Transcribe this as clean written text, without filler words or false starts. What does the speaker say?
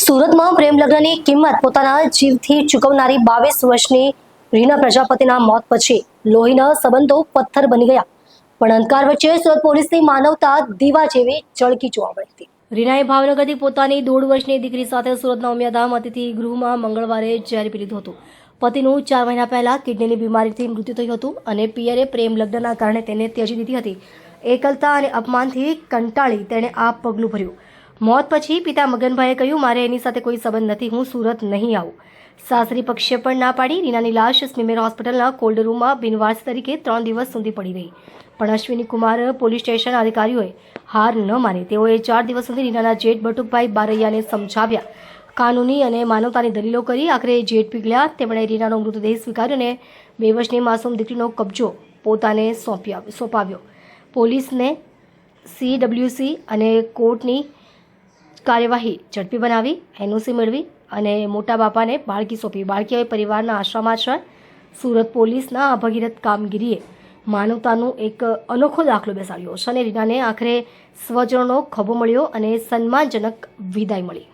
સુરતમાં પ્રેમ લગ્નની કિંમત પોતાના જીવથી ચૂકવનારી 22 વર્ષની રીના પ્રજાપતિના મોત પછી લોહીના સંબંધો પથ્થર બની ગયા. પણ અંધકાર વચ્ચે સુરત પોલીસની માનવતા દીવા જેવી ઝળકી જોવા મળી હતી. રીનાએ ભાવનગરથી પોતાની 1.5 વર્ષની દીકરી સાથે સુરતના ઉમિયાધામ અતિથિ ગૃહમાં મંગળવારે ઝેર પી લીધું હતું. પતિનું 4 મહિના પહેલા કિડનીની બીમારીથી મૃત્યુ થયું હતું અને પિયરે પ્રેમ લગ્નના કારણે તેને ત્યજી દીધી હતી. એકલતા અને અપમાનથી કંટાળી તેણે આ પગલું ભર્યું. મોત પછી પિતા મગનભાઈએ કહ્યું, મારે એની સાથે કોઈ સંબંધ નથી, હું સુરત નહીં આવું. સાસરી પક્ષે પણ ના પાડી. રીનાની લાશ સ્મીમેર હોસ્પિટલના કોલ્ડ રૂમમાં બિનવારસી તરીકે 3 દિવસ સુધી પડી રહી. પણ અશ્વિની કુમાર પોલીસ સ્ટેશન અધિકારીઓએ હાર ન માની. તેઓએ 4 દિવસ સુધી રીનાના જેઠ બટુકભાઈ બારૈયાને સમજાવ્યા, કાનૂની અને માનવતાની દલીલો કરી. આખરે જેઠ પીગળ્યા. તેમણે રીનાનો મૃતદેહ સ્વીકાર્યો અને 2 વર્ષની માસૂમ દીકરીનો કબજો પોતાને સોંપાવ્યો. પોલીસને CWC અને કોર્ટની કાર્યવાહી ઝડપી બનાવી, એનઓસી મેળવી અને મોટા બાપાને બાળકી સોંપી. બાળકી હવે પરિવારના આશ્રમમાં છે. સુરત પોલીસના આ ભગીરથ કામગીરીએ માનવતાનું એક અનોખો દાખલો બેસાડ્યો છે અને રીનાને આખરે સ્વજનોનો ખભો મળ્યો અને સન્માનજનક વિદાય મળી.